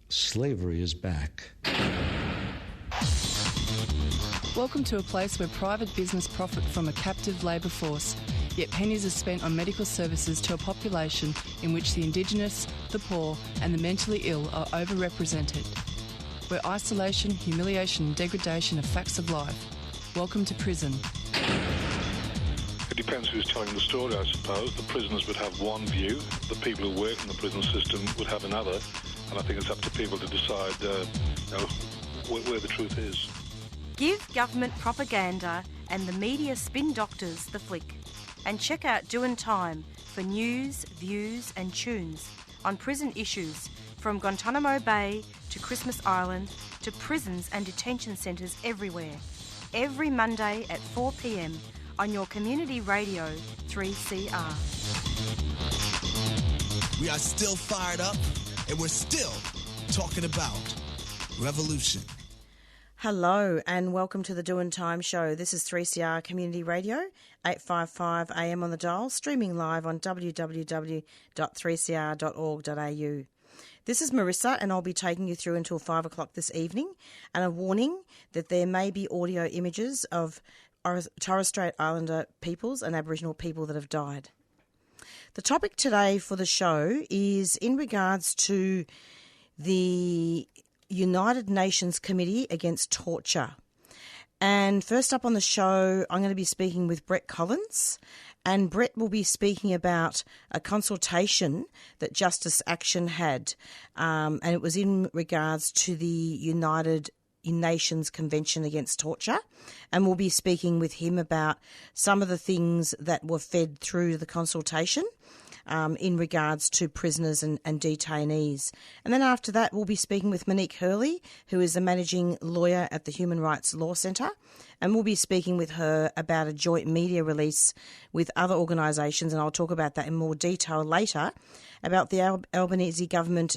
Slavery is back. Welcome to a place where private business profit from a captive labour force, yet pennies are spent on medical services to a population in which the Indigenous, the poor and the mentally ill are overrepresented. Where isolation, humiliation and degradation are facts of life. Welcome to prison. It depends who's telling the story, I suppose. The prisoners would have one view, the people who work in the prison system would have another, and I think it's up to people to decide where the truth is. Give government propaganda and the media spin doctors the flick. And check out Doin' Time for news, views and tunes on prison issues from Guantanamo Bay to Christmas Island to prisons and detention centres everywhere. Every Monday at 4 p.m. on your community radio 3CR. We are still fired up and we're still talking about revolution. Hello and welcome to the Doin' Time show. This is 3CR Community Radio, 855 AM on the dial, streaming live on www.3cr.org.au. This is Marisa and I'll be taking you through until 5 o'clock this evening, and a warning that there may be audio images of Torres Strait Islander peoples and Aboriginal people that have died. The topic today for the show is in regards to the United Nations Committee Against Torture. And first up on the show, I'm going to be speaking with Brett Collins, and Brett will be speaking about a consultation that Justice Action had, and it was in regards to the United Nations Convention Against Torture, and we'll be speaking with him about some of the things that were fed through the consultation in regards to prisoners and detainees. And then after that, we'll be speaking with Monique Hurley, who is the managing lawyer at the Human Rights Law Centre, and we'll be speaking with her about a joint media release with other organisations, and I'll talk about that in more detail later, about the Albanese government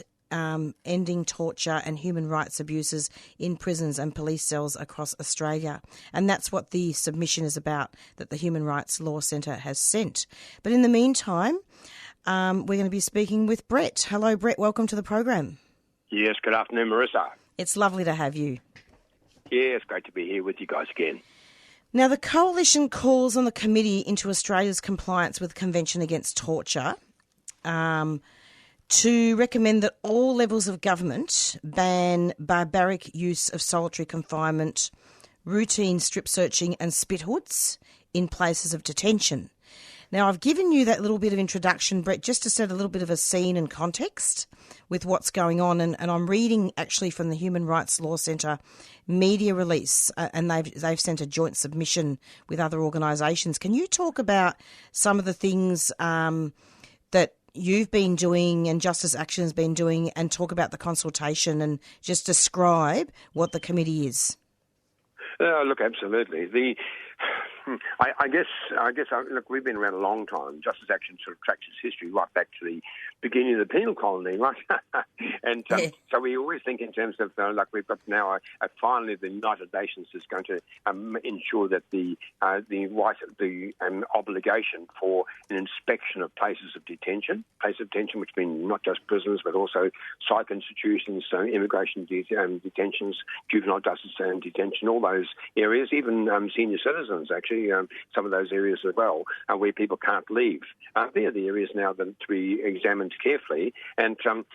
ending torture and human rights abuses in prisons and police cells across Australia. And that's what the submission is about, that the Human Rights Law Centre has sent. But in the meantime, we're going to be speaking with Brett. Hello, Brett. Welcome to the program. Yes, good afternoon, Marisa. It's lovely to have you. Yeah, it's great to be here with you guys again. Now, the Coalition calls on the committee into Australia's compliance with the Convention Against Torture to recommend that all levels of government ban barbaric use of solitary confinement, routine strip searching and spit hoods in places of detention. Now, I've given you that little bit of introduction, Brett, just to set a little bit of a scene and context with what's going on. And I'm reading actually from the Human Rights Law Centre media release, and they've sent a joint submission with other organisations. Can you talk about some of the things that you've been doing and Justice Action has been doing, and talk about the consultation and just describe what the committee is? Look, absolutely. I guess, look, we've been around a long time. Justice Action sort of tracks its history right back to the beginning of the penal colony, right? And so we always think in terms of, like we've got now, finally the United Nations is going to ensure that the right, the obligation for an inspection of places of detention, which mean not just prisons, but also psych institutions, immigration detentions, juvenile justice and detention, all those areas, even senior citizens, actually, some of those areas as well, where people can't leave. They are the areas now that are to be examined carefully. And so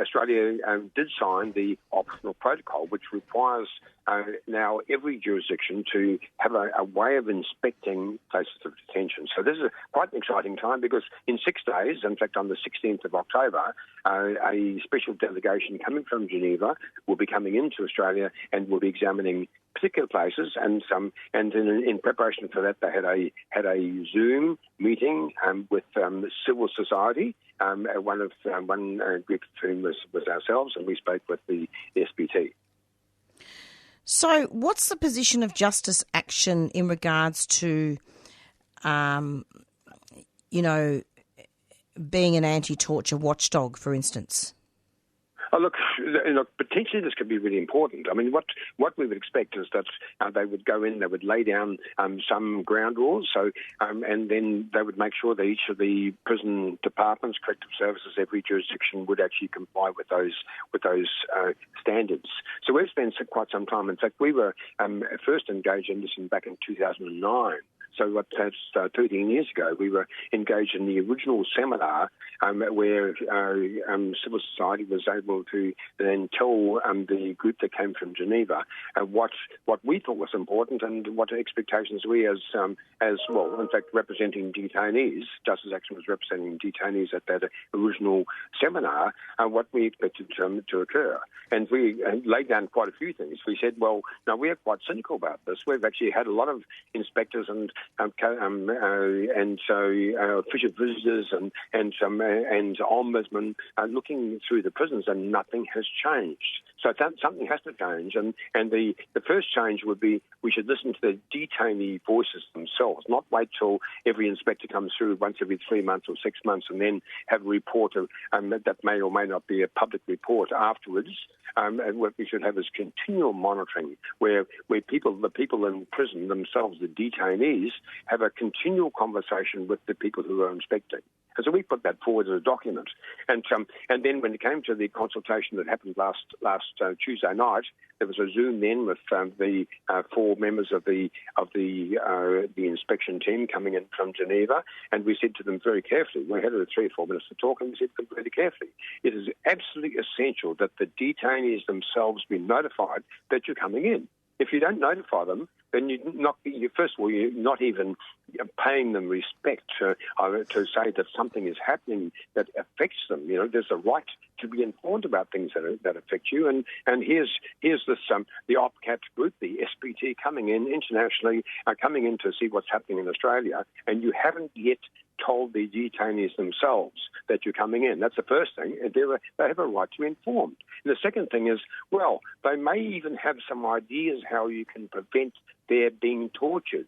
Australia did sign the optional protocol, which requires now every jurisdiction to have a way of inspecting places of detention. So this is quite an exciting time, because in 6 days, in fact on the 16th of October, a special delegation coming from Geneva will be coming into Australia and will be examining particular places, and in preparation for that, they had a Zoom meeting with civil society. One group of whom was ourselves, and we spoke with the SBT. So, what's the position of Justice Action in regards to, being an anti-torture watchdog, for instance? Oh, look, potentially this could be really important. I mean, what we would expect is that they would go in, they would lay down some ground rules, and then they would make sure that each of the prison departments, corrective services, every jurisdiction would actually comply with those standards. So we've spent quite some time. In fact, we were first engaged in this back in 2009. So that's 13 years ago. We were engaged in the original seminar where civil society was able to then tell the group that came from Geneva what we thought was important and what expectations we as well, in fact, representing detainees, Justice Action was representing detainees at that original seminar, what we expected to occur. And we laid down quite a few things. We said, well, no, we are quite cynical about this. We've actually had a lot of inspectors and official visitors and ombudsmen looking through the prisons, and nothing has changed. So something has to change, and the first change would be we should listen to the detainee voices themselves, not wait till every inspector comes through once every 3 months or 6 months and then have a report that may or may not be a public report afterwards. And what we should have is continual monitoring, where the people in prison themselves, the detainees, have a continual conversation with the people who are inspecting. And so we put that forward as a document. And then when it came to the consultation that happened last Tuesday night, there was a Zoom then with the 4 members of the inspection team coming in from Geneva, and we said to them very carefully, we had 3 or 4 minutes to talk, and we said to them very carefully, it is absolutely essential that the detainees themselves be notified that you're coming in. If you don't notify them, then you're not even paying them respect to say that something is happening that affects them. You know, there's a right to be informed about things that affect you. And here's this the OPCAT group, the SPT, coming in internationally, coming in to see what's happening in Australia, and you haven't yet told the detainees themselves that you're coming in. That's the first thing. They have a right to be informed. And the second thing is, well, they may even have some ideas how you can prevent their being tortured,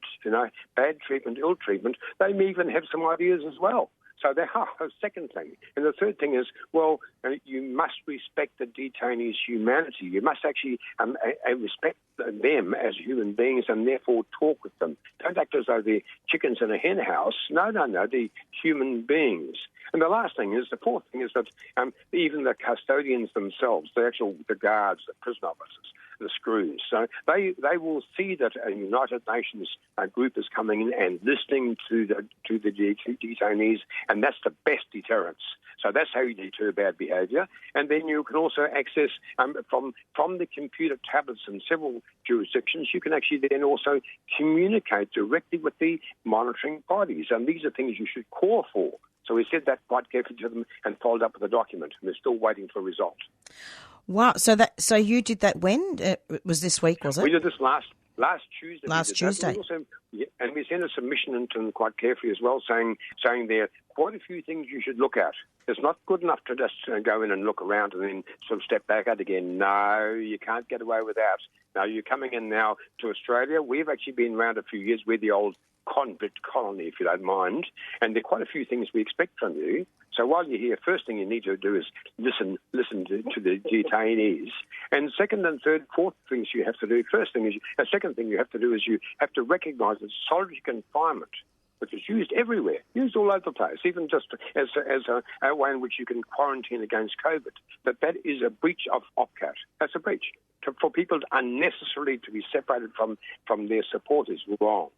bad treatment, ill treatment. They may even have some ideas as well. So that's the second thing. And the third thing is, well, you must respect the detainees' humanity. You must actually respect them as human beings and therefore talk with them. Don't act as though they're chickens in a hen house. No, the human beings. And the fourth thing is that even the custodians themselves, the guards, the prison officers, the screws. So they will see that a United Nations group is coming in and listening to the detainees, and that's the best deterrence. So that's how you deter bad behaviour. And then you can also access from the computer tablets in several jurisdictions, you can actually then also communicate directly with the monitoring bodies. And these are things you should call for. So we said that quite carefully to them and followed up with a document, and they're still waiting for a result. Wow! So you did that when? It was this week, was it? We did this last Tuesday. Last Tuesday. And we sent a submission into them quite carefully as well, saying there are quite a few things you should look at. It's not good enough to just go in and look around and then sort of step back out again. No, you can't get away with that. Now, you're coming in now to Australia. We've actually been around a few years. We're the old convict colony, if you don't mind, and there are quite a few things we expect from you. So while you're here, first thing you need to do is listen to the detainees, and second and third, fourth things you have to do. Second thing you have to do is you have to recognise that solitary confinement, which is used everywhere, used all over the place, even just as a way in which you can quarantine against COVID, that is a breach of OPCAT. That's a breach. For people unnecessarily to be separated from their support is wrong.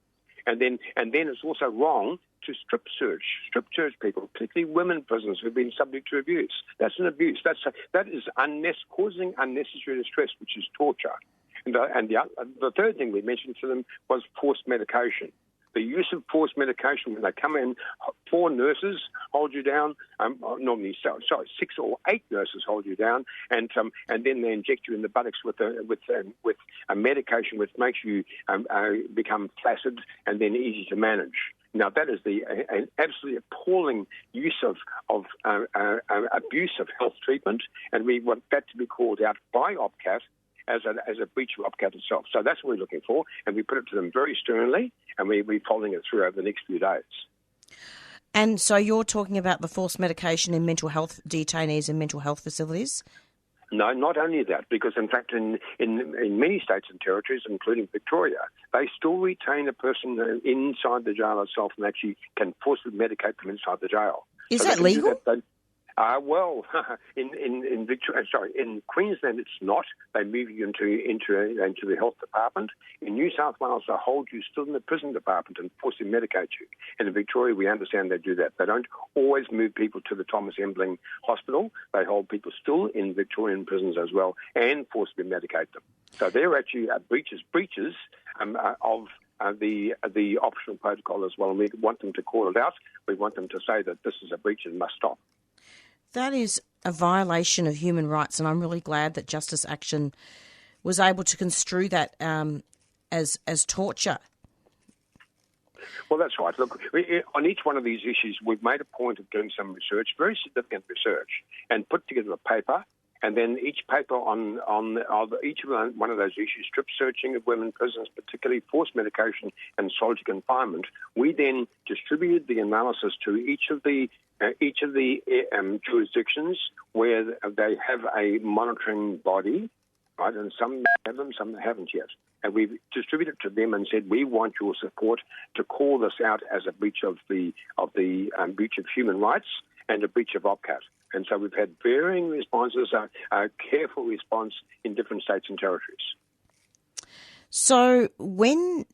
And then it's also wrong to strip search people, particularly women prisoners who've been subject to abuse. That's an abuse. That is causing unnecessary distress, which is torture. And the third thing we mentioned to them was forced medication. The use of forced medication when they come in, 4 nurses hold you down, normally 6 or 8 nurses hold you down, and then they inject you in the buttocks with a medication which makes you become flaccid and then easy to manage. Now that is an absolutely appalling use of abuse of health treatment, and we want that to be called out by OPCAT as a breach of OPCAT itself. So that's what we're looking for, and we put it to them very sternly, and we're following it through over the next few days. And so you're talking about the forced medication in mental health detainees and mental health facilities? No, not only that, because in fact in many states and territories, including Victoria, they still retain a person inside the jail itself and actually can forcibly medicate them inside the jail. Is that legal? In Queensland it's not. They move you into the health department. In New South Wales, they hold you still in the prison department and forcibly medicate you. And in Victoria, we understand they do that. They don't always move people to the Thomas Embling Hospital. They hold people still in Victorian prisons as well and forcibly medicate them. So they're actually breaches of the optional protocol as well. And we want them to call it out. We want them to say that this is a breach and must stop. That is a violation of human rights, and I'm really glad that Justice Action was able to construe that as torture. Well, that's right. Look, on each one of these issues, we've made a point of doing some research, very significant research, and put together a paper. And then each paper on each one of those issues, strip searching of women in prisons, particularly forced medication and solitary confinement, we then distributed the analysis to each of the jurisdictions where they have a monitoring body, right? And some have them, some haven't yet. And we've distributed to them and said, we want your support to call this out as a breach of the breach of human rights and a breach of OPCAT. And so we've had varying responses, a careful response in different states and territories. So when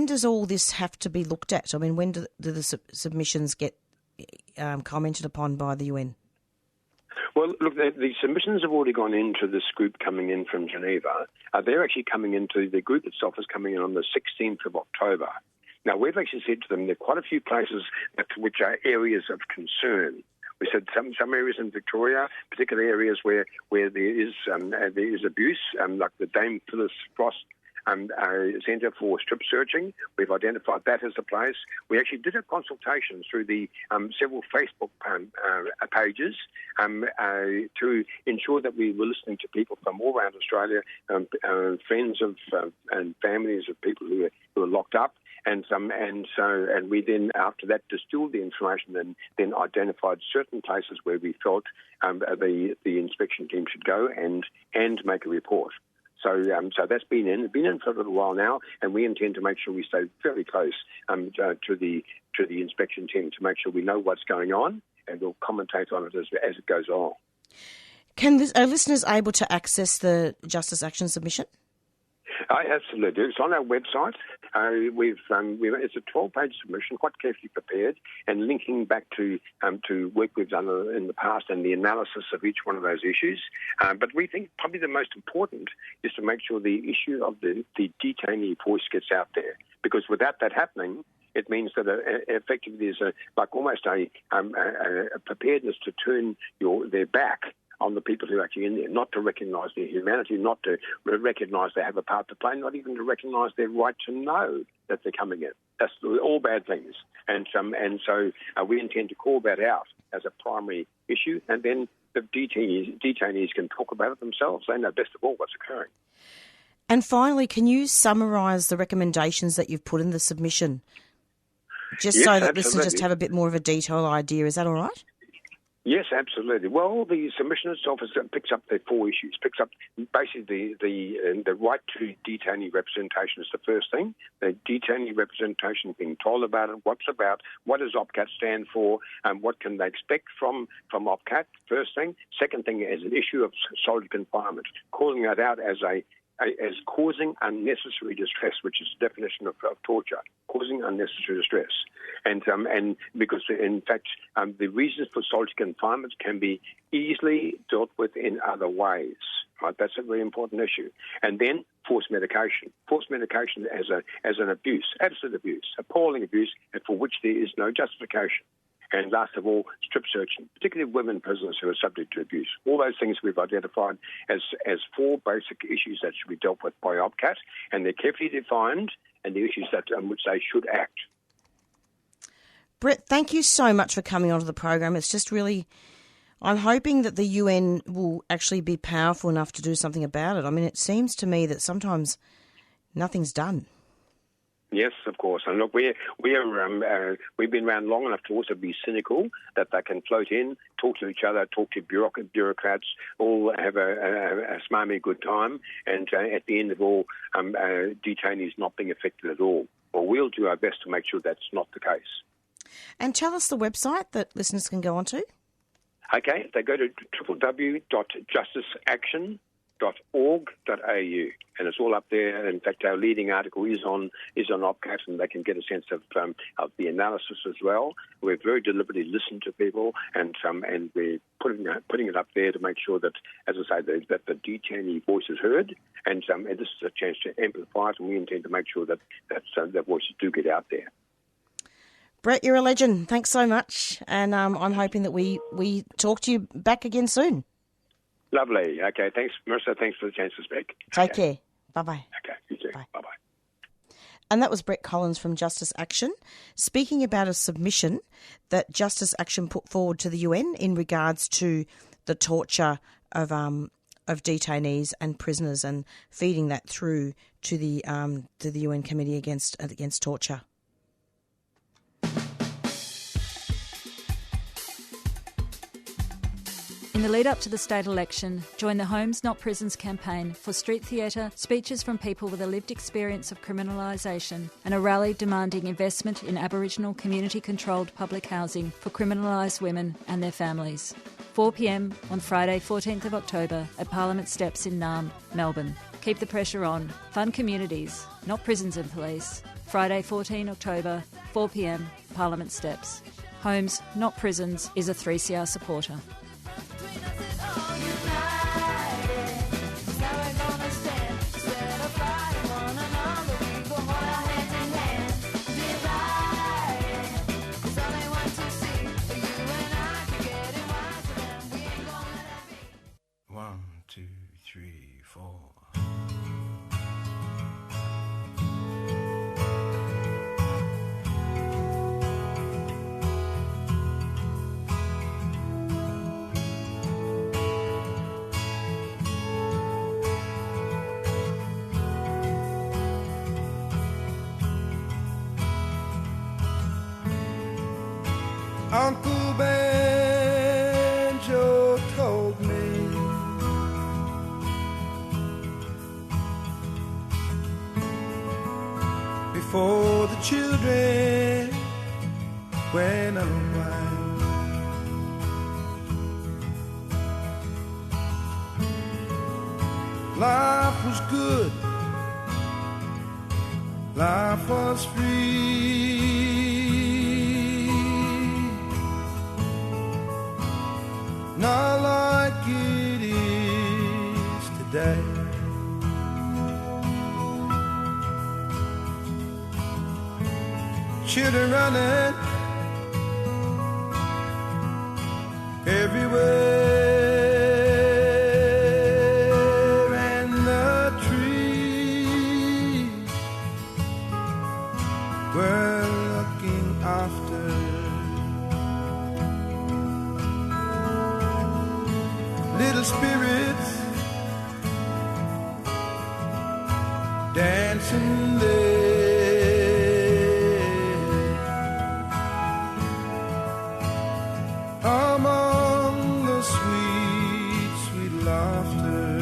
does all this have to be looked at? I mean, when do the submissions get commented upon by the UN? Well, look, the submissions have already gone into this group coming in from Geneva. They're actually coming into, the group itself is coming in on the 16th of October. Now, we've actually said to them there are quite a few places which are areas of concern. We said some areas in Victoria, particular areas where there is abuse, like the Dame Phyllis Frost Centre for Strip Searching. We've identified that as a place. We actually did a consultation through the several Facebook pages to ensure that we were listening to people from all around Australia, friends of and families of people who were locked up. And we then, after that, distilled the information and then identified certain places where we felt the inspection team should go and make a report. So that's been in for a little while now, and we intend to make sure we stay very close to the inspection team to make sure we know what's going on, and we'll commentate on it as it goes on. Are listeners able to access the Justice Action submission? Absolutely. It's on our website. It's a 12-page submission, quite carefully prepared, and linking back to work we've done in the past and the analysis of each one of those issues. But we think probably the most important is to make sure the issue of the detainee voice gets out there, because without that happening, it means that effectively there's almost a preparedness to turn their back on the people who are actually in there, not to recognise their humanity, not to recognise they have a part to play, not even to recognise their right to know that they're coming in. That's all bad things. And so we intend to call that out as a primary issue, and then the detainees can talk about it themselves. They know best of all what's occurring. And finally, can you summarise the recommendations that you've put in the submission? Just so that listeners just have a bit more of a detailed idea. Is that all right? Yes, absolutely. Well, the submission itself picks up the four issues. Picks up basically the right to detainee representation is the first thing. The detainee representation, being told about it, what's about, what does OPCAT stand for, and what can they expect from OPCAT, first thing. Second thing is an issue of solitary confinement, calling that out as causing unnecessary distress, which is the definition of torture, causing unnecessary distress. And because, in fact, the reasons for solitary confinement can be easily dealt with in other ways. Right? That's a very important issue. And then forced medication. Forced medication as an abuse, absolute abuse, appalling abuse, and for which there is no justification. And last of all, strip searching, particularly women prisoners who are subject to abuse. All those things we've identified as four basic issues that should be dealt with by OPCAT, and they're carefully defined, and the issues on which they should act. Brett, thank you so much for coming onto the program. It's just really, I'm hoping that the UN will actually be powerful enough to do something about it. I mean, it seems to me that sometimes nothing's done. Yes, of course. And look, we've been around long enough to also be cynical that they can float in, talk to each other, talk to bureaucrats, all have a smarmy good time, and at the end of all, detainees not being affected at all. Well, we'll do our best to make sure that's not the case. And tell us the website that listeners can go onto. Okay, they go to www.justiceaction.org.au, and it's all up there. In fact, our leading article is on OPCAT, and they can get a sense of the analysis as well. We've very deliberately listened to people, and we're putting it up there to make sure that, as I say, that the detainee voice is heard, and this is a chance to amplify it, and we intend to make sure that their voices do get out there. Brett, you're a legend. Thanks so much, and I'm hoping that we talk to you back again soon. Lovely. Okay, thanks, Marisa. Thanks for the chance to speak. Take care. Bye-bye. Okay, you too. Bye. Bye-bye. And that was Brett Collins from Justice Action, speaking about a submission that Justice Action put forward to the UN in regards to the torture of detainees and prisoners, and feeding that through to the UN Committee against torture. In the lead up to the state election, join the Homes Not Prisons campaign for street theatre, speeches from people with a lived experience of criminalisation, and a rally demanding investment in Aboriginal community-controlled public housing for criminalised women and their families. 4 p.m. on Friday 14th of October at Parliament Steps in Naarm, Melbourne. Keep the pressure on. Fund communities, not prisons and police. Friday 14 October, 4 p.m, Parliament Steps. Homes Not Prisons is a 3CR supporter. Uncle Banjo told me before the children went away, life was good, life was free. Not like it is today. Children running everywhere, and the trees were looking after. Little spirits dancing there among the sweet, sweet laughter.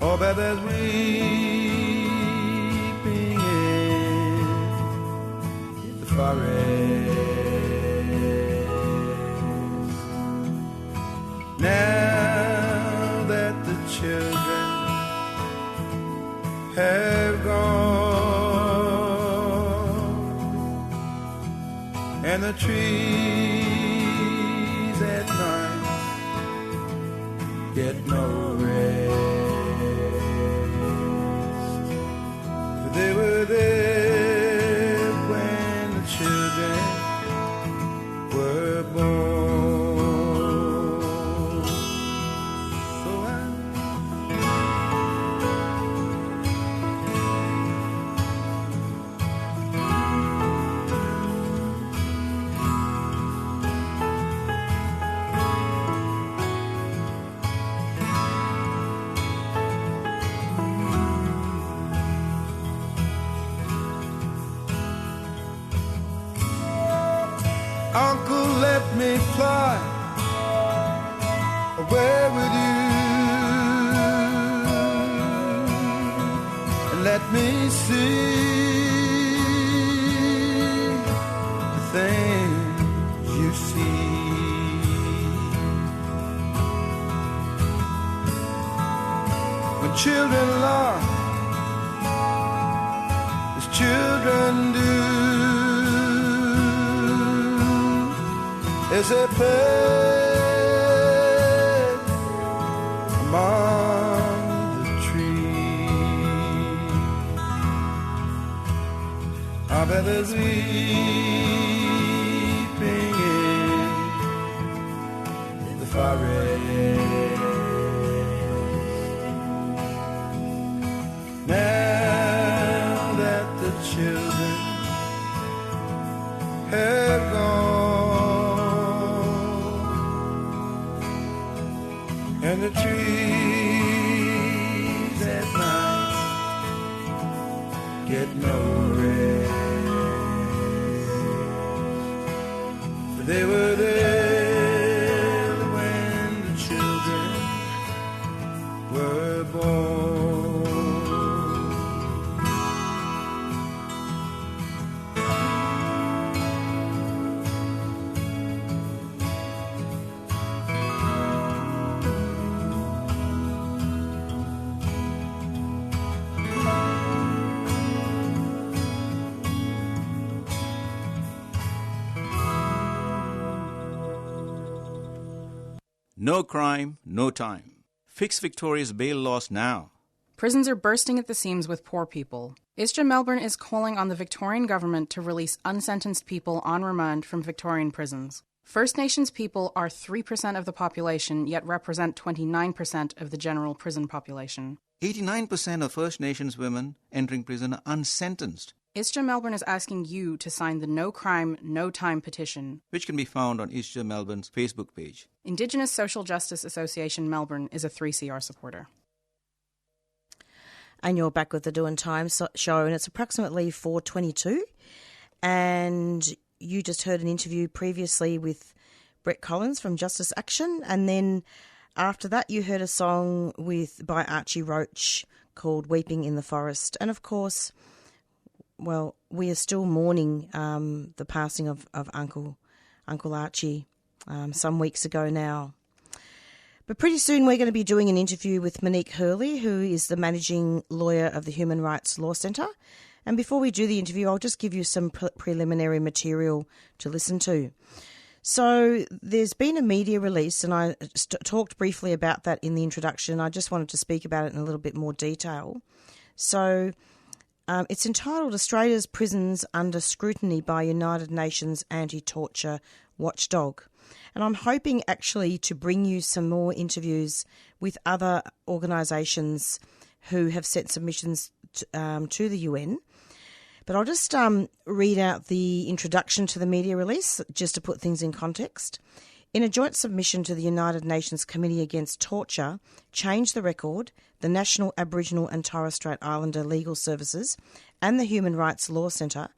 Oh, but there's weeping in the forest. Now that the children have gone, and the trees at night get no rest. For they were there when the children were born. Uncle, let me fly away with you, and let me see the things you see. When children laugh as children do, as they play among the trees, I bet there's weeping in the forest. Now that the children have gone, and the trees at night get no rest. They were there when the children were born. No crime, no time. Fix Victoria's bail laws now. Prisons are bursting at the seams with poor people. ISJA Melbourne is calling on the Victorian Government to release unsentenced people on remand from Victorian prisons. First Nations people are 3% of the population, yet represent 29% of the general prison population. 89% of First Nations women entering prison are unsentenced, ISJA Melbourne is asking you to sign the No Crime, No Time petition, which can be found on ISJA Melbourne's Facebook page. Indigenous Social Justice Association Melbourne is a 3CR supporter. And you're back with the Doing Time show, and it's approximately 4:22. And you just heard an interview previously with Brett Collins from Justice Action, and then after that you heard a song by Archie Roach called Weeping in the Forest. And of course, well, we are still mourning the passing of Uncle Archie some weeks ago now. But pretty soon we're going to be doing an interview with Monique Hurley, who is the managing lawyer of the Human Rights Law Centre. And before we do the interview, I'll just give you some preliminary material to listen to. So there's been a media release, and I talked briefly about that in the introduction. I just wanted to speak about it in a little bit more detail. So it's entitled Australia's Prisons Under Scrutiny by United Nations Anti-Torture Watchdog. And I'm hoping actually to bring you some more interviews with other organisations who have sent submissions to the UN. But I'll just read out the introduction to the media release, just to put things in context. In a joint submission to the United Nations Committee Against Torture, Change the Record, the National Aboriginal and Torres Strait Islander Legal Services and the Human Rights Law Centre,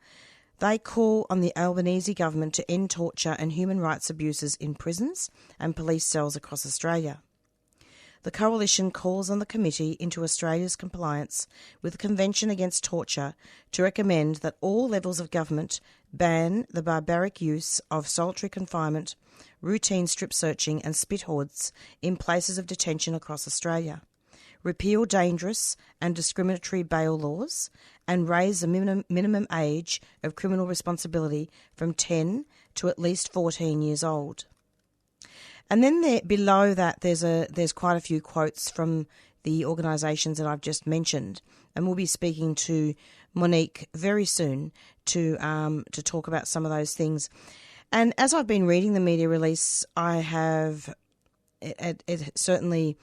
they call on the Albanese government to end torture and human rights abuses in prisons and police cells across Australia. The Coalition calls on the committee into Australia's compliance with the Convention Against Torture to recommend that all levels of government ban the barbaric use of solitary confinement, routine strip searching and spit hordes in places of detention across Australia, repeal dangerous and discriminatory bail laws, and raise the minimum age of criminal responsibility from 10 to at least 14 years old. And then below that, there's quite a few quotes from the organisations that I've just mentioned, and we'll be speaking to Monique very soon to talk about some of those things. And as I've been reading the media release, I have it certainly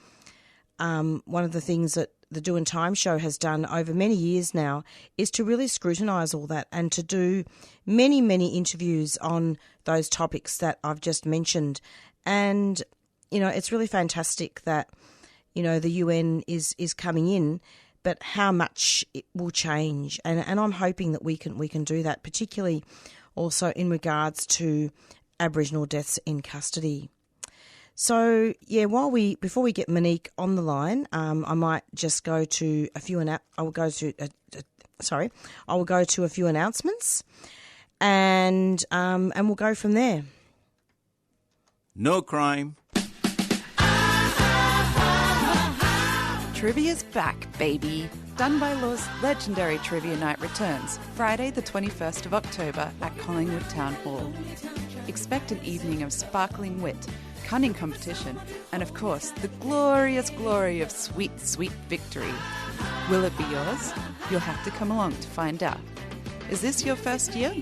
one of the things that the Doing Time show has done over many years now is to really scrutinise all that and to do many, many interviews on those topics that I've just mentioned. And, you know, it's really fantastic that, you know, the UN is coming in, but how much it will change. And I'm hoping that we can do that, particularly also in regards to Aboriginal deaths in custody. So, yeah, before we get Monique on the line, I might just go to a few I will go to a few announcements, and we'll go from there. No crime. Trivia's back, baby. Done by Law's legendary Trivia Night returns Friday the 21st of October at Collingwood Town Hall. Expect an evening of sparkling wit, cunning competition, and of course the glorious glory of sweet, sweet victory. Will it be yours? You'll have to come along to find out. Is this your first year?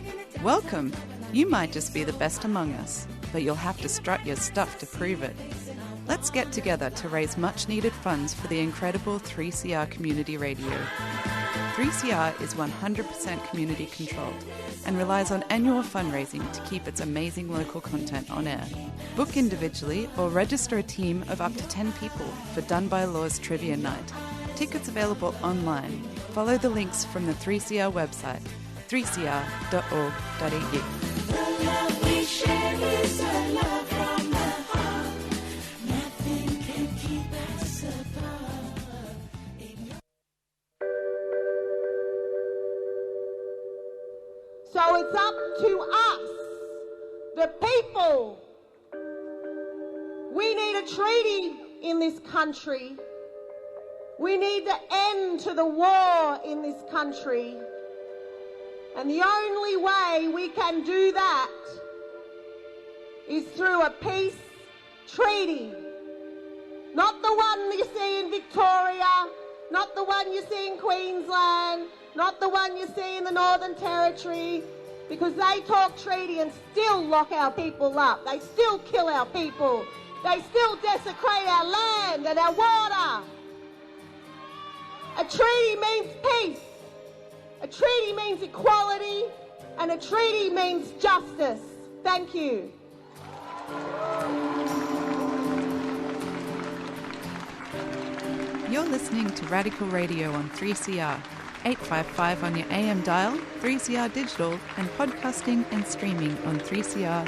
Welcome! You might just be the best among us, but you'll have to strut your stuff to prove it. Let's get together to raise much-needed funds for the incredible 3CR Community Radio. 3CR is 100% community-controlled and relies on annual fundraising to keep its amazing local content on air. Book individually or register a team of up to 10 people for Done by Law's Trivia Night. Tickets available online. Follow the links from the 3CR website, 3cr.org.au. So it's up to us, the people. We need a treaty in this country. We need the end to the war in this country. And the only way we can do that is through a peace treaty. Not the one you see in Victoria, not the one you see in Queensland, not the one you see in the Northern Territory, because they talk treaty and still lock our people up. They still kill our people. They still desecrate our land and our water. A treaty means peace. A treaty means equality. And a treaty means justice. Thank you. You're listening to Radical Radio on 3CR, 855 on your AM dial, 3CR digital, and podcasting and streaming on 3cr.org.au.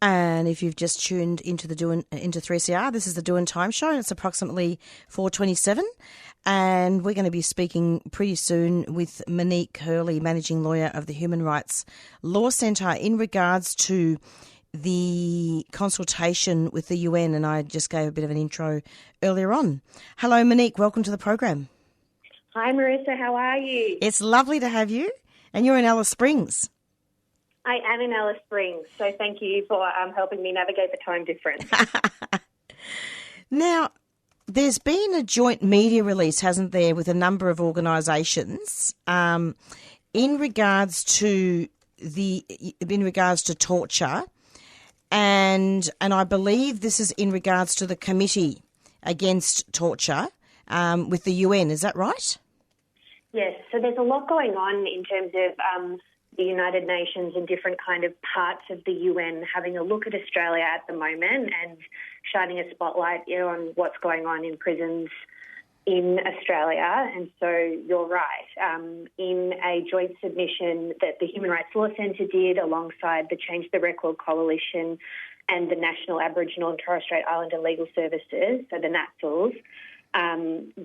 And if you've just tuned into into 3CR, this is the Doing Time Show, and it's approximately 4:27, and we're going to be speaking pretty soon with Monique Hurley, Managing Lawyer of the Human Rights Law Centre, in regards to the consultation with the UN, and I just gave a bit of an intro earlier on. Hello, Monique. Welcome to the program. Hi, Marisa. How are you? It's lovely to have you, and you're in Alice Springs. I am in Alice Springs, so thank you for helping me navigate the time difference. Now, there's been a joint media release, hasn't there, with a number of organisations in regards to torture, and I believe this is in regards to the Committee Against Torture with the UN. Is that right? Yes. So there's a lot going on in terms of the United Nations and different kind of parts of the UN having a look at Australia at the moment and shining a spotlight on what's going on in prisons in Australia. And so you're right. In a joint submission that the Human Rights Law Centre did alongside the Change the Record Coalition and the National Aboriginal and Torres Strait Islander Legal Services, so the NATSLs,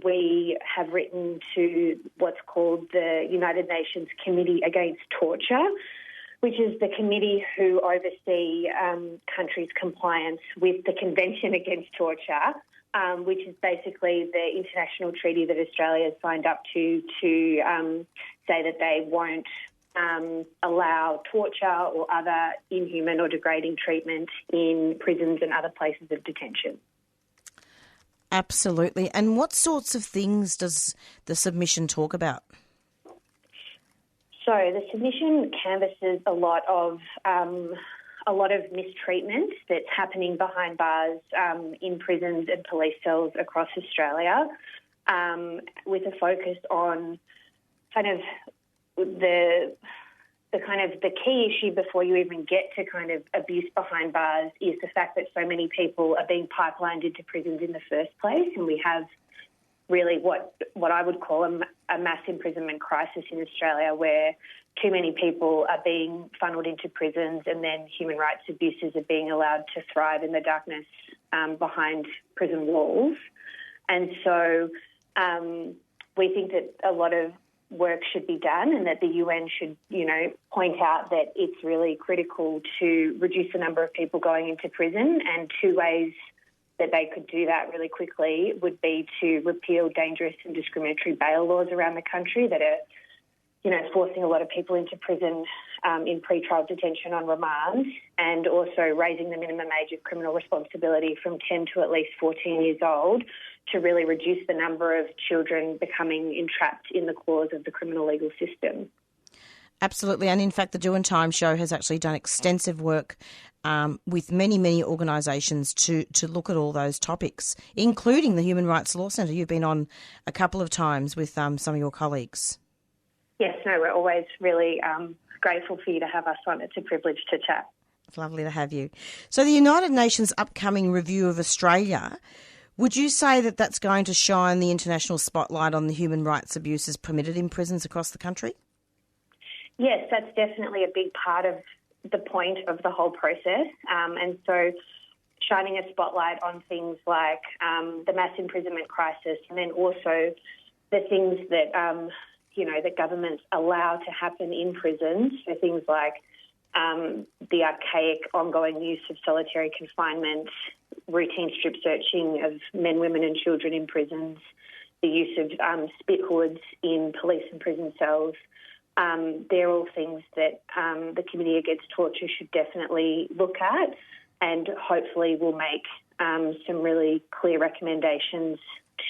we have written to what's called the United Nations Committee Against Torture, which is the committee who oversee countries' compliance with the Convention Against Torture, which is basically the international treaty that Australia has signed up to say that they won't allow torture or other inhuman or degrading treatment in prisons and other places of detention. Absolutely. And what sorts of things does the submission talk about? So the submission canvasses a lot of mistreatment that's happening behind bars in prisons and police cells across Australia. with a focus on kind of the key issue before you even get to kind of abuse behind bars is the fact that so many people are being pipelined into prisons in the first place, and we have really what I would call a mass imprisonment crisis in Australia, where too many people are being funneled into prisons and then human rights abuses are being allowed to thrive in the darkness behind prison walls. And so we think that a lot of work should be done and that the UN should, point out that it's really critical to reduce the number of people going into prison, and two ways that they could do that really quickly would be to repeal dangerous and discriminatory bail laws around the country that are, forcing a lot of people into prison in pre-trial detention on remand, and also raising the minimum age of criminal responsibility from 10 to at least 14 years old to really reduce the number of children becoming entrapped in the claws of the criminal legal system. Absolutely, and in fact the Doing Time show has actually done extensive work with many, many organisations to look at all those topics, including the Human Rights Law Centre. You've been on a couple of times with some of your colleagues. Yes, no, we're always really grateful for you to have us on. It's a privilege to chat. It's lovely to have you. So the United Nations upcoming review of Australia, would you say that that's going to shine the international spotlight on the human rights abuses permitted in prisons across the country? Yes, that's definitely a big part of the point of the whole process. And so shining a spotlight on things like the mass imprisonment crisis, and then also the things that, that governments allow to happen in prisons, so things like the archaic ongoing use of solitary confinement, routine strip searching of men, women and children in prisons, the use of spit hoods in police and prison cells. They're all things that the Committee Against Torture should definitely look at, and hopefully will make some really clear recommendations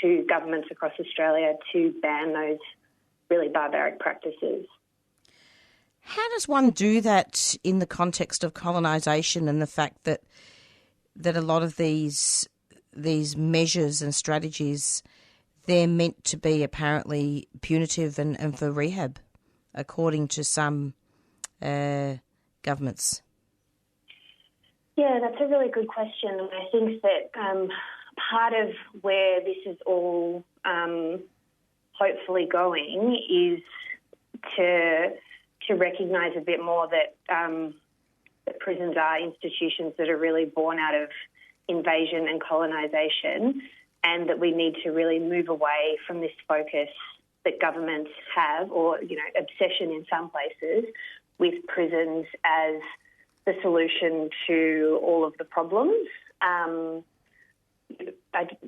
to governments across Australia to ban those really barbaric practices. How does one do that in the context of colonisation and the fact that a lot of these measures and strategies, they're meant to be apparently punitive and for rehab, according to some governments? Yeah, that's a really good question. And I think that part of where this is all hopefully going is to recognise a bit more that prisons are institutions that are really born out of invasion and colonisation, and that we need to really move away from this focus that governments have, or, obsession in some places, with prisons as the solution to all of the problems.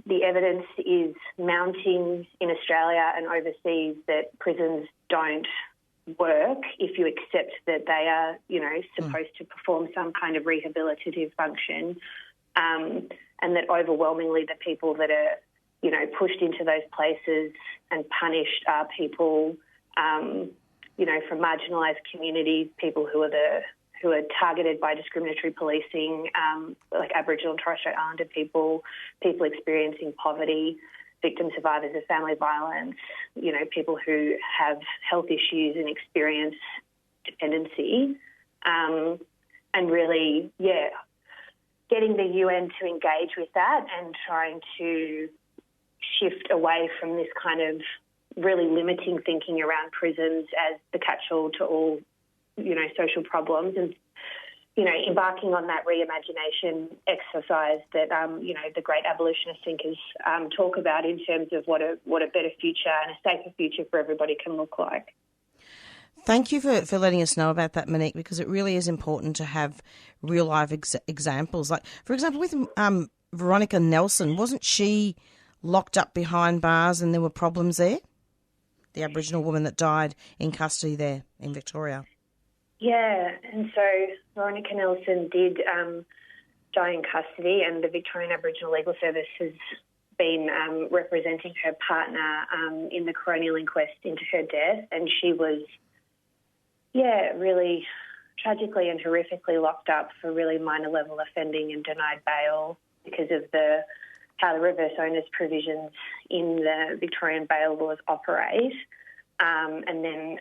The evidence is mounting in Australia and overseas that prisons don't work if you accept that they are, supposed to perform some kind of rehabilitative function, and that overwhelmingly the people that are, pushed into those places and punished are people, from marginalised communities, people who are targeted by discriminatory policing, like Aboriginal and Torres Strait Islander people experiencing poverty, victim survivors of family violence, people who have health issues and experience dependency, and really, getting the UN to engage with that and trying to shift away from this kind of really limiting thinking around prisons as the catch-all to all, social problems, and, embarking on that reimagination exercise that, the great abolitionist thinkers talk about in terms of what a better future and a safer future for everybody can look like. Thank you for letting us know about that, Monique, because it really is important to have real-life examples. Like, for example, with Veronica Nelson, wasn't she locked up behind bars and there were problems there? The Aboriginal woman that died in custody there in Victoria. Yeah, and so Veronica Nelson did die in custody, and the Victorian Aboriginal Legal Service has been representing her partner in the coronial inquest into her death, and she was, really tragically and horrifically locked up for really minor level offending and denied bail because of the how the reverse onus provisions in the Victorian bail laws operate, and then,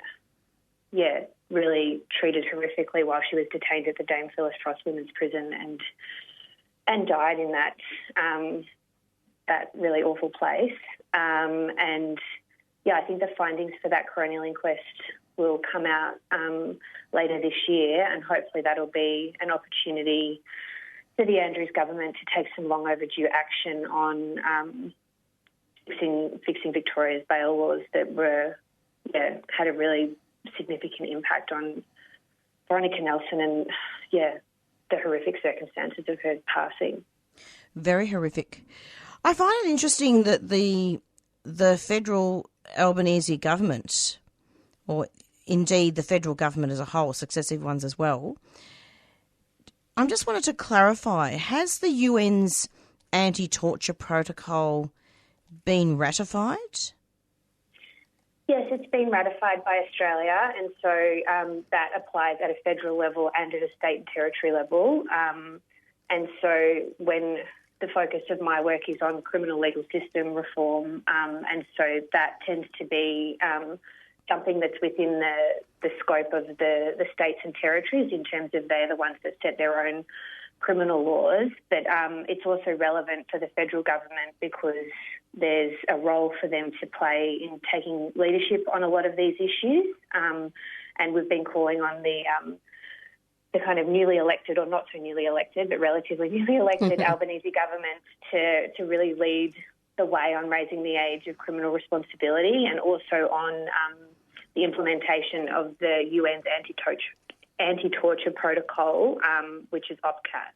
really treated horrifically while she was detained at the Dame Phyllis Frost Women's Prison and died in that really awful place. I think the findings for that coronial inquest will come out later this year, and hopefully that'll be an opportunity for the Andrews government to take some long overdue action on fixing Victoria's bail laws that had a really significant impact on Veronica Nelson and the horrific circumstances of her passing. Very horrific. I find it interesting that the federal Albanese government, or indeed the federal government as a whole, successive ones as well, I just wanted to clarify, has the UN's anti-torture protocol been ratified? Yes, it's been ratified by Australia, and so that applies at a federal level and at a state and territory level. And so when the focus of my work is on criminal legal system reform, and so that tends to be something that's within the scope of the states and territories in terms of they're the ones that set their own criminal laws. But it's also relevant for the federal government because there's a role for them to play in taking leadership on a lot of these issues. And we've been calling on the kind of newly elected, or not so newly elected, but relatively newly elected Albanese government to really lead the way on raising the age of criminal responsibility, and also on the implementation of the UN's anti-torture protocol, which is OPCAT.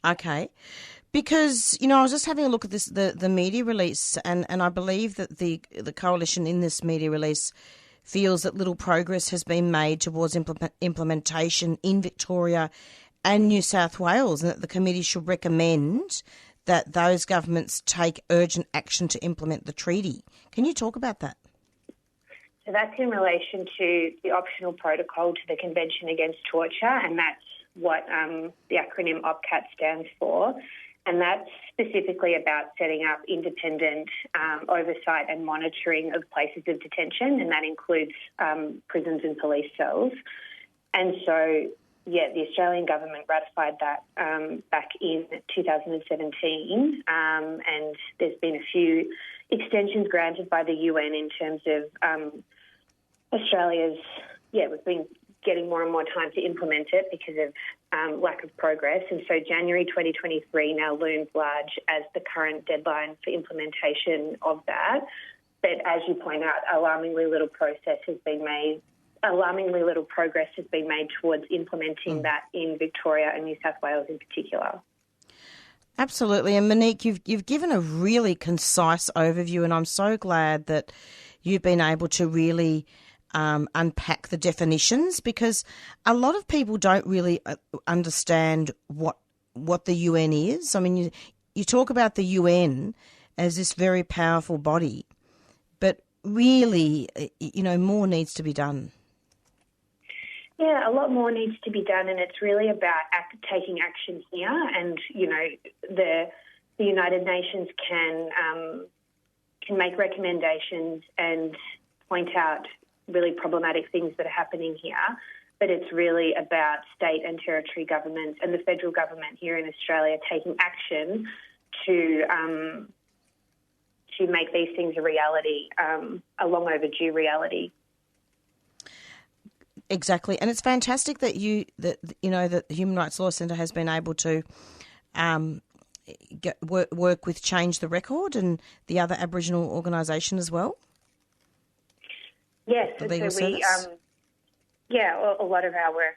Okay. Because, I was just having a look at this, the media release, and I believe that the coalition in this media release feels that little progress has been made towards implementation in Victoria and New South Wales, and that the committee should recommend that those governments take urgent action to implement the treaty. Can you talk about that? So that's in relation to the optional protocol to the Convention Against Torture, and that's what the acronym OPCAT stands for. And that's specifically about setting up independent oversight and monitoring of places of detention, and that includes prisons and police cells. And so, the Australian government ratified that back in 2017, and there's been a few extensions granted by the UN in terms of Australia's, we've been getting more and more time to implement it because of lack of progress. And so January 2023 now looms large as the current deadline for implementation of that. But as you point out, alarmingly little progress has been made towards implementing that in Victoria and New South Wales in particular. Absolutely. And Monique, you've given a really concise overview, and I'm so glad that you've been able to really unpack the definitions, because a lot of people don't really understand what the UN is. I mean, you talk about the UN as this very powerful body, but really, more needs to be done. Yeah, a lot more needs to be done, and it's really about taking action here. And the United Nations can make recommendations and point out really problematic things that are happening here, but it's really about state and territory governments and the federal government here in Australia taking action to make these things a reality, a long overdue reality. Exactly, and it's fantastic that the Human Rights Law Centre has been able to work with Change the Record and the other Aboriginal organisation as well. Yes, the legal so service. A lot of our work,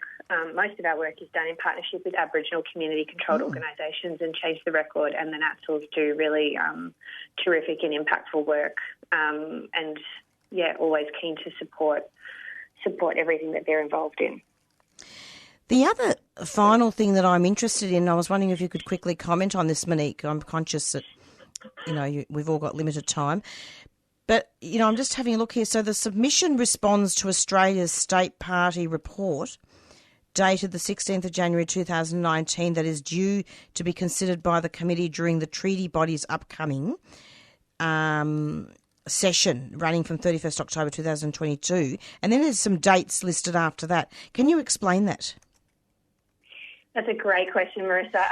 most of our work is done in partnership with Aboriginal community-controlled organisations, and Change the Record and the NATSLs do really terrific and impactful work, and always keen to support everything that they're involved in. The other final thing that I'm interested in, I was wondering if you could quickly comment on this, Monique. I'm conscious that, we've all got limited time. But, I'm just having a look here. So the submission responds to Australia's State Party report dated the 16th of January 2019 that is due to be considered by the committee during the treaty body's upcoming session running from 31st October 2022. And then there's some dates listed after that. Can you explain that? That's a great question, Marisa.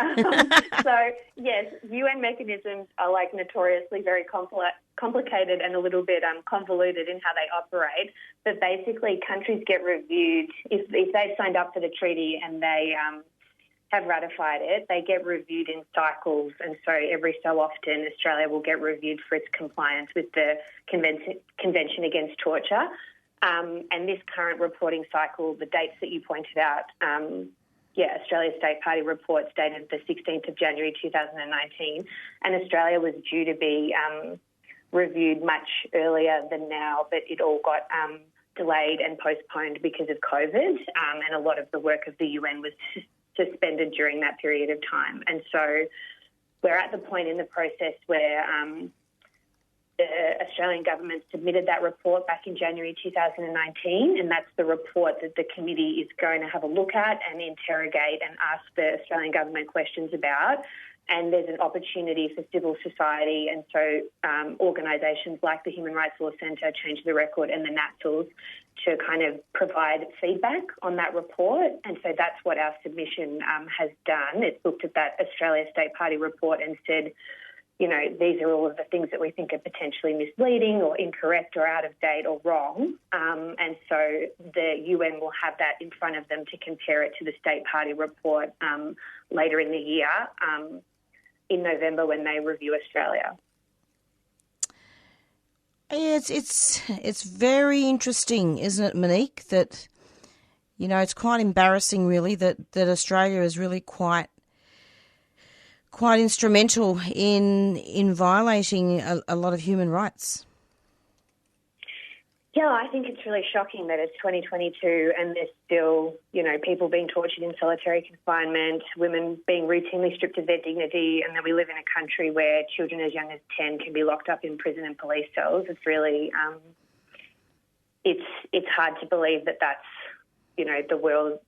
So, yes, UN mechanisms are notoriously very complicated and a little bit convoluted in how they operate. But basically, countries get reviewed. If they've signed up for the treaty and they have ratified it, they get reviewed in cycles. And so every so often, Australia will get reviewed for its compliance with the Convention Against Torture. And this current reporting cycle, the dates that you pointed out, Australia's State Party report dated the 16th of January 2019, and Australia was due to be reviewed much earlier than now, but it all got delayed and postponed because of COVID, and a lot of the work of the UN was suspended during that period of time. And so we're at the point in the process where the Australian government submitted that report back in January 2019, and that's the report that the committee is going to have a look at and interrogate and ask the Australian government questions about. And there's an opportunity for civil society and so organisations like the Human Rights Law Centre, Change the Record and the NATSLs to kind of provide feedback on that report. And so that's what our submission has done. It's looked at that Australia State Party report and said, these are all of the things that we think are potentially misleading or incorrect or out of date or wrong. And so the UN will have that in front of them to compare it to the State Party report later in the year, in November when they review Australia. It's very interesting, isn't it, Monique, that, it's quite embarrassing really that Australia is really quite instrumental in violating a lot of human rights. Yeah, I think it's really shocking that it's 2022 and there's still, people being tortured in solitary confinement, women being routinely stripped of their dignity, and that we live in a country where children as young as 10 can be locked up in prison and police cells. It's really, it's hard to believe that that's, the world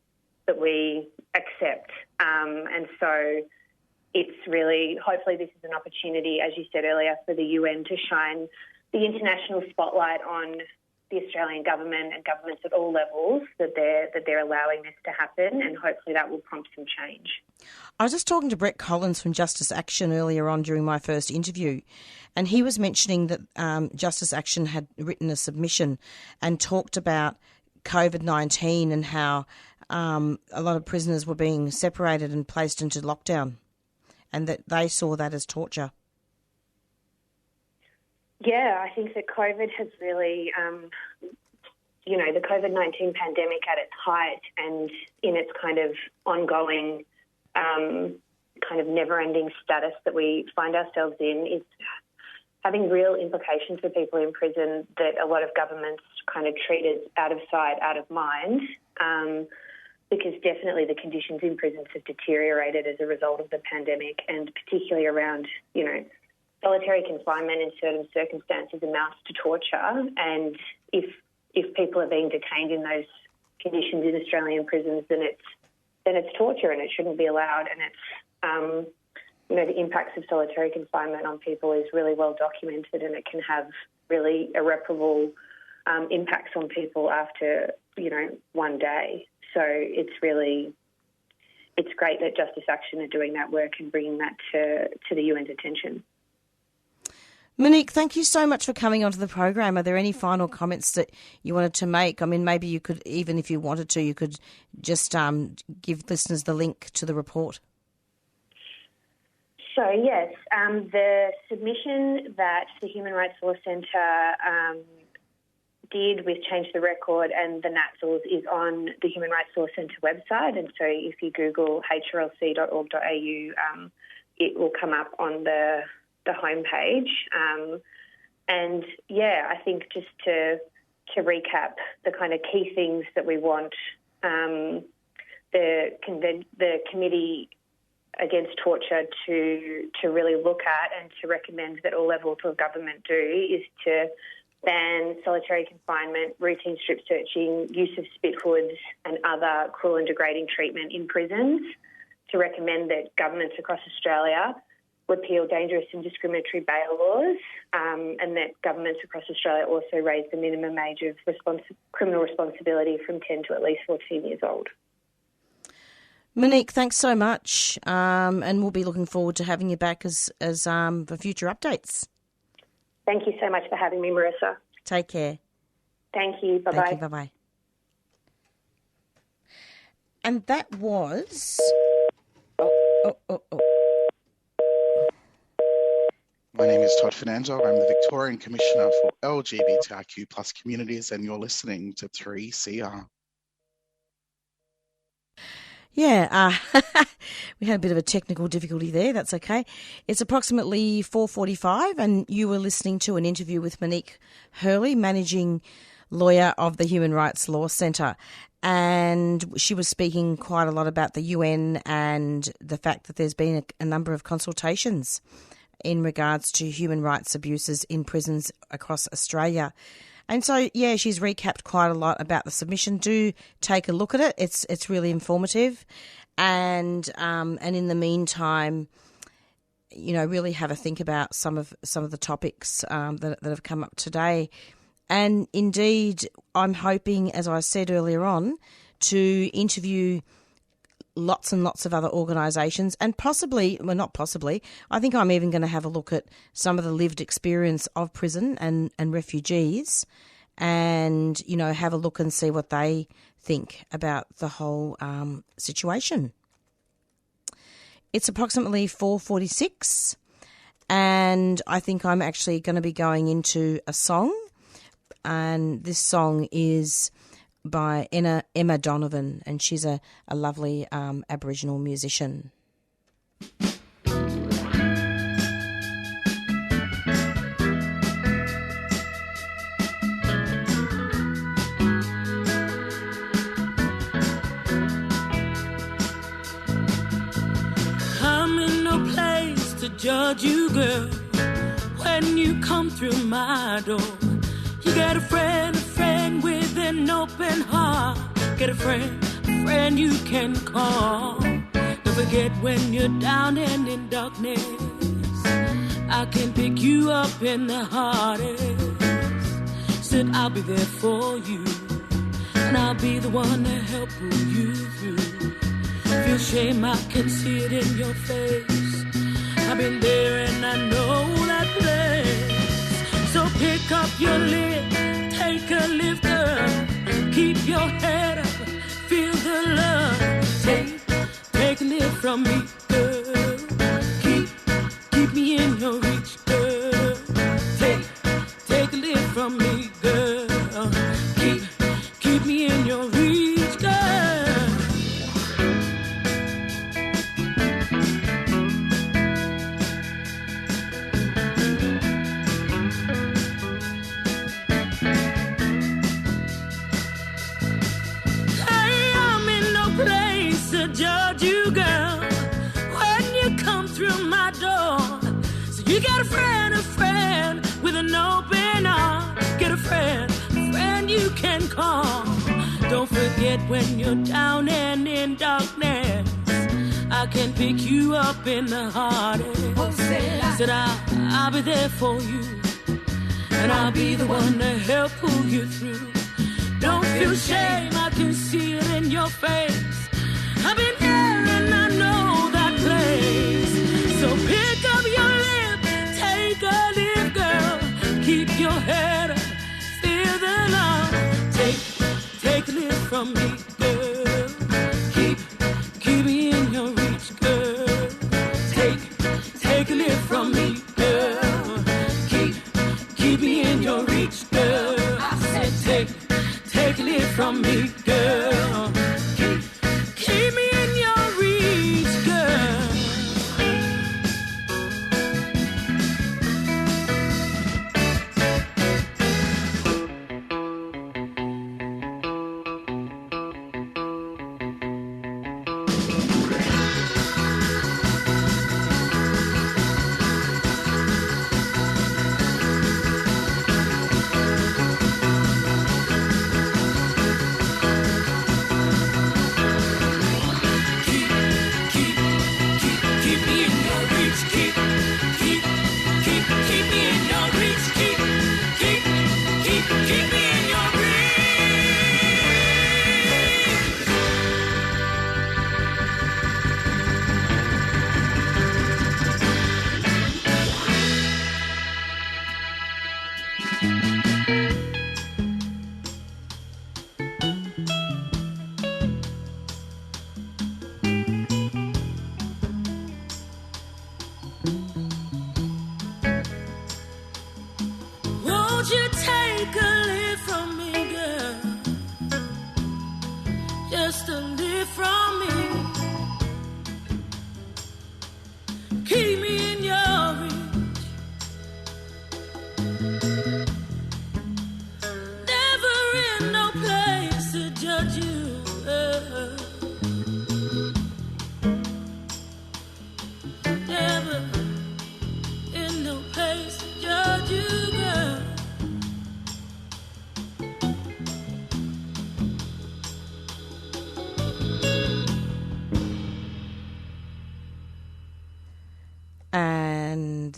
that we accept. And so it's really, hopefully this is an opportunity, as you said earlier, for the UN to shine the international spotlight on the Australian government and governments at all levels that they're allowing this to happen, and hopefully that will prompt some change. I was just talking to Brett Collins from Justice Action earlier on during my first interview, and he was mentioning that Justice Action had written a submission and talked about COVID-19 and how a lot of prisoners were being separated and placed into lockdown, and that they saw that as torture. Yeah, I think that COVID has really, the COVID-19 pandemic at its height and in its kind of ongoing, kind of never-ending status that we find ourselves in is having real implications for people in prison that a lot of governments kind of treat as out of sight, out of mind, because definitely the conditions in prisons have deteriorated as a result of the pandemic, and particularly around, solitary confinement in certain circumstances amounts to torture, and if people are being detained in those conditions in Australian prisons, then it's torture and it shouldn't be allowed. And it's the impacts of solitary confinement on people is really well documented, and it can have really irreparable impacts on people after one day. So it's great that Justice Action are doing that work and bringing that to the UN's attention. Monique, thank you so much for coming onto the program. Are there any final comments that you wanted to make? I mean, maybe you could, even if you wanted to, you could just give listeners the link to the report. So, yes, the submission that the Human Rights Law Centre did with Change the Record and the NATSLs is on the Human Rights Law Centre website. And so if you Google hrlc.org.au, it will come up on the homepage. And I think just to recap the kind of key things that we want the Committee Against Torture to really look at and to recommend that all levels of government do is to ban solitary confinement, routine strip searching, use of spit hoods and other cruel and degrading treatment in prisons, to recommend that governments across Australia repeal dangerous and discriminatory bail laws, and that governments across Australia also raise the minimum age of criminal responsibility from 10 to at least 14 years old. Monique, thanks so much, and we'll be looking forward to having you back as for future updates. Thank you so much for having me, Marisa. Take care. Thank you. Bye-bye. Thank you. Bye-bye. And that was... Oh. My name is Todd Fernando. I'm the Victorian Commissioner for LGBTIQ plus communities, and you're listening to 3CR. Yeah, we had a bit of a technical difficulty there. That's okay. It's approximately 4:45 and you were listening to an interview with Monique Hurley, Managing Lawyer of the Human Rights Law Centre. And she was speaking quite a lot about the UN and the fact that there's been a number of consultations in regards to human rights abuses in prisons across Australia. And so, yeah, she's recapped quite a lot about the submission. Do take a look at it. It's really informative. And in the meantime, you know, really have a think about some of the topics that have come up today. And indeed, I'm hoping, as I said earlier on, to interview lots and lots of other organisations and I think I'm even going to have a look at some of the lived experience of prison and refugees and, you know, have a look and see what they think about the whole situation. It's approximately 4:46 and I think I'm actually going to be going into a song, and this song is by Emma Donovan, and she's a lovely Aboriginal musician. I'm in no place to judge you, girl. When you come through my door, you get a friend with an open heart. Get a friend you can call. Don't forget when you're down and in darkness, I can pick you up in the hardest. Said I'll be there for you, and I'll be the one to help pull you through. Feel shame, I can see it in your face. I've been there and I know that place. So pick up your lid, take a lift, girl. Keep your head up, feel the love. Take a lift from me, girl. Keep me in your reach, girl. Take a lift from me, girl. Keep me in your reach, girl. Judge you, girl, when you come through my door. So you got a friend with an open heart. Get a friend you can call. Don't forget when you're down and in darkness, I can pick you up in the hardest. Said I'll be there for you, and I'll be the one to help pull you through. Don't feel shame, I can see it in your face. I've been there and I know that place. So pick up your lip, take a lift, girl. Keep your head up, feel the love. Take a lift from me, girl. Keep me in your reach, girl. Take a lift from me, girl. Keep me in your reach, girl. I said take a lift from me, girl. Keep me in your reach, girl.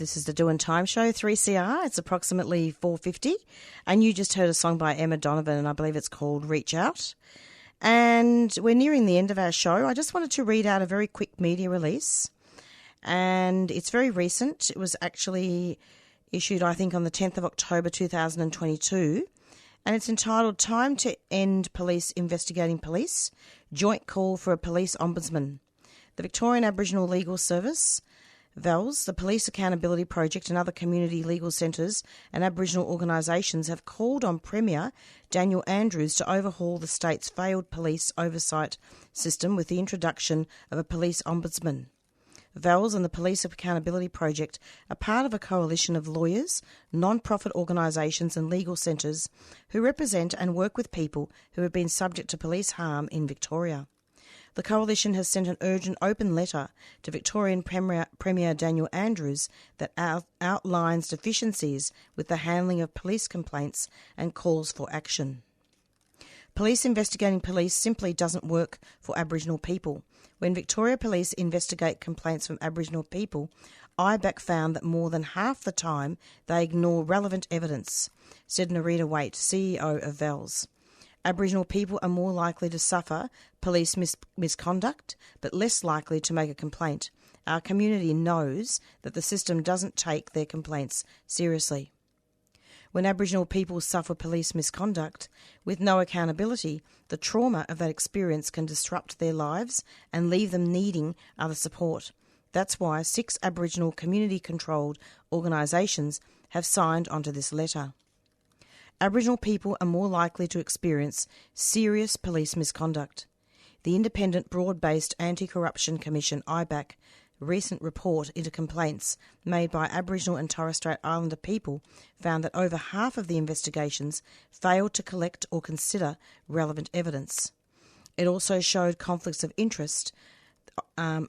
This is the Doing Time Show, 3CR. It's approximately 4:50. And you just heard a song by Emma Donovan, and I believe it's called Reach Out. And we're nearing the end of our show. I just wanted to read out a very quick media release. And it's very recent. It was actually issued, I think, on the 10th of October 2022. And it's entitled Time to End Police Investigating Police, Joint Call for a Police Ombudsman. The Victorian Aboriginal Legal Service, VALS, the Police Accountability Project and other community legal centres and Aboriginal organisations have called on Premier Daniel Andrews to overhaul the state's failed police oversight system with the introduction of a police ombudsman. VALS and the Police Accountability Project are part of a coalition of lawyers, non-profit organisations and legal centres who represent and work with people who have been subject to police harm in Victoria. The coalition has sent an urgent open letter to Victorian Premier Daniel Andrews that outlines deficiencies with the handling of police complaints and calls for action. Police investigating police simply doesn't work for Aboriginal people. When Victoria Police investigate complaints from Aboriginal people, IBAC found that more than half the time they ignore relevant evidence, said Narita Waite, CEO of VALS. Aboriginal people are more likely to suffer police misconduct, but less likely to make a complaint. Our community knows that the system doesn't take their complaints seriously. When Aboriginal people suffer police misconduct, with no accountability, the trauma of that experience can disrupt their lives and leave them needing other support. That's why 6 Aboriginal community-controlled organisations have signed onto this letter. Aboriginal people are more likely to experience serious police misconduct. The Independent Broad-Based Anti-Corruption Commission, IBAC, recent report into complaints made by Aboriginal and Torres Strait Islander people found that over half of the investigations failed to collect or consider relevant evidence. It also showed conflicts of interest were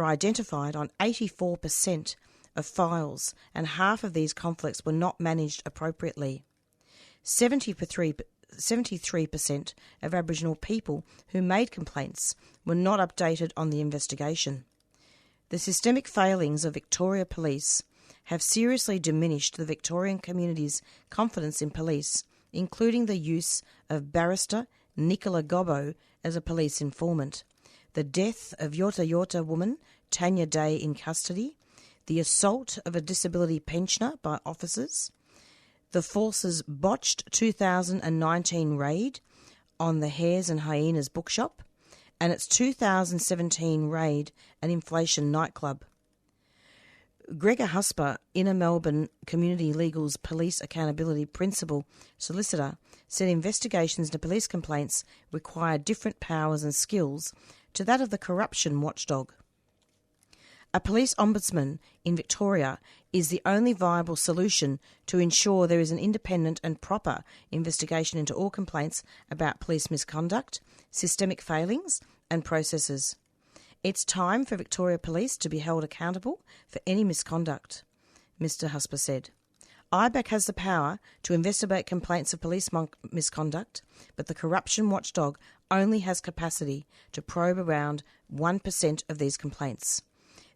identified on 84% of files, and half of these conflicts were not managed appropriately. 73% of Aboriginal people who made complaints were not updated on the investigation. The systemic failings of Victoria Police have seriously diminished the Victorian community's confidence in police, including the use of barrister Nicola Gobbo as a police informant, the death of Yorta Yorta woman Tanya Day in custody, the assault of a disability pensioner by officers, the Force's botched 2019 raid on the Hares and Hyenas bookshop, and its 2017 raid at Inflation nightclub. Gregor Husper, Inner Melbourne Community Legal's Police Accountability Principal Solicitor, said investigations into police complaints require different powers and skills to that of the corruption watchdog. A police ombudsman in Victoria is the only viable solution to ensure there is an independent and proper investigation into all complaints about police misconduct, systemic failings and processes. It's time for Victoria Police to be held accountable for any misconduct, Mr Husper said. IBAC has the power to investigate complaints of police misconduct, but the corruption watchdog only has capacity to probe around 1% of these complaints.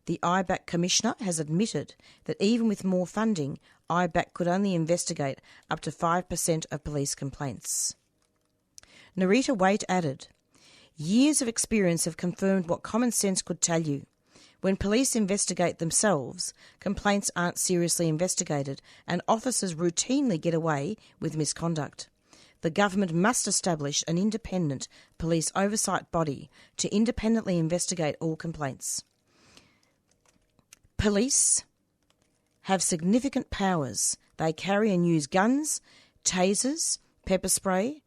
The IBAC Commissioner has admitted that even with more funding, IBAC could only investigate up to 5% of police complaints. Narita Waite added, "Years of experience have confirmed what common sense could tell you. When police investigate themselves, complaints aren't seriously investigated and officers routinely get away with misconduct. The government must establish an independent police oversight body to independently investigate all complaints. Police have significant powers. They carry and use guns, tasers, pepper spray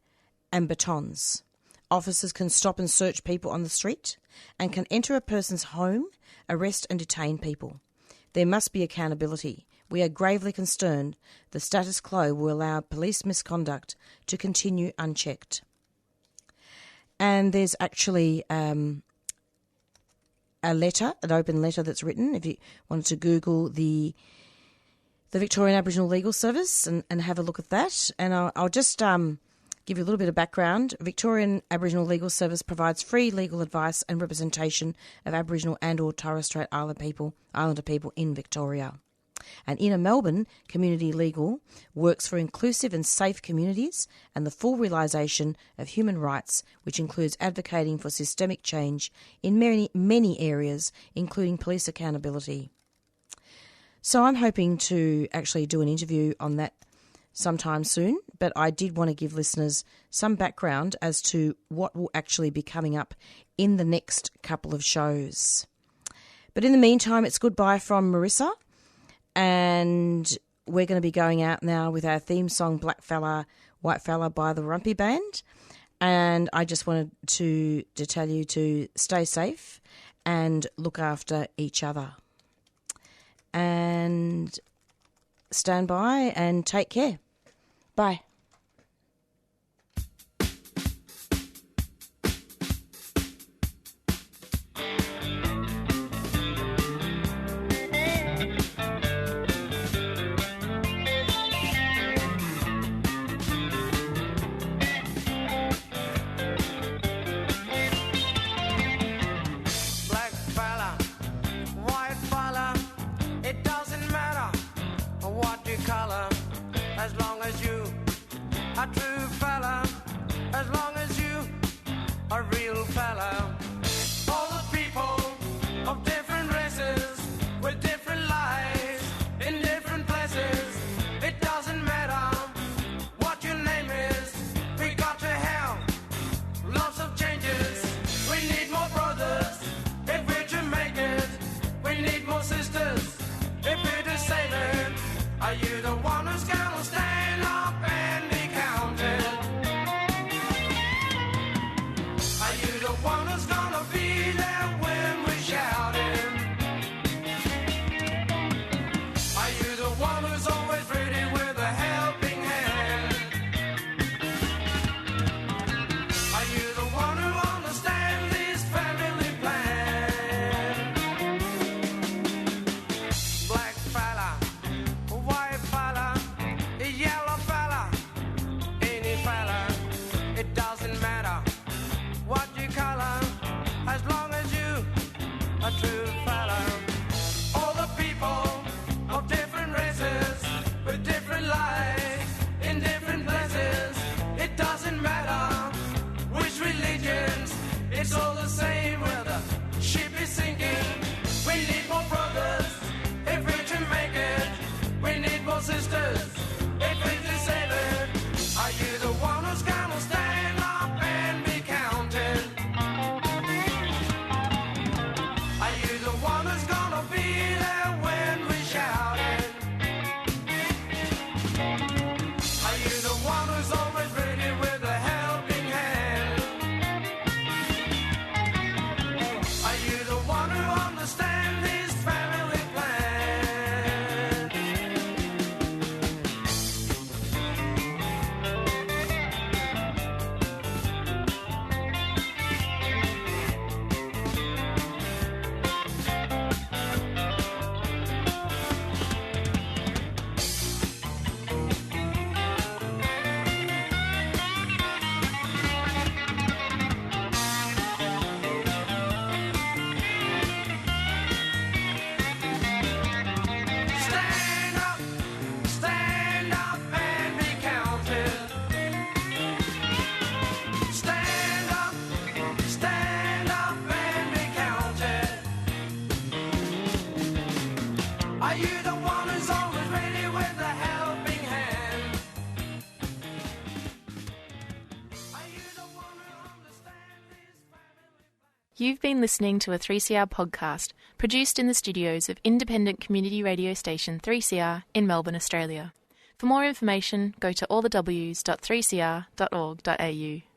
and batons. Officers can stop and search people on the street and can enter a person's home, arrest and detain people. There must be accountability. We are gravely concerned the status quo will allow police misconduct to continue unchecked." And there's actually a letter, an open letter that's written, if you wanted to Google the Victorian Aboriginal Legal Service and have a look at that. And I'll just give you a little bit of background. Victorian Aboriginal Legal Service provides free legal advice and representation of Aboriginal and or Torres Strait Islander people in Victoria. And Inner Melbourne Community Legal works for inclusive and safe communities and the full realisation of human rights, which includes advocating for systemic change in many areas, including police accountability. So I'm hoping to actually do an interview on that sometime soon, but I did want to give listeners some background as to what will actually be coming up in the next couple of shows. But in the meantime, it's goodbye from Marisa. And we're going to be going out now with our theme song, Black Fella, White Fella by the Rumpy Band. And I just wanted to tell you to stay safe and look after each other. And stand by and take care. Bye. You've been listening to a 3CR podcast produced in the studios of independent community radio station 3CR in Melbourne, Australia. For more information, go to allthews.3cr.org.au.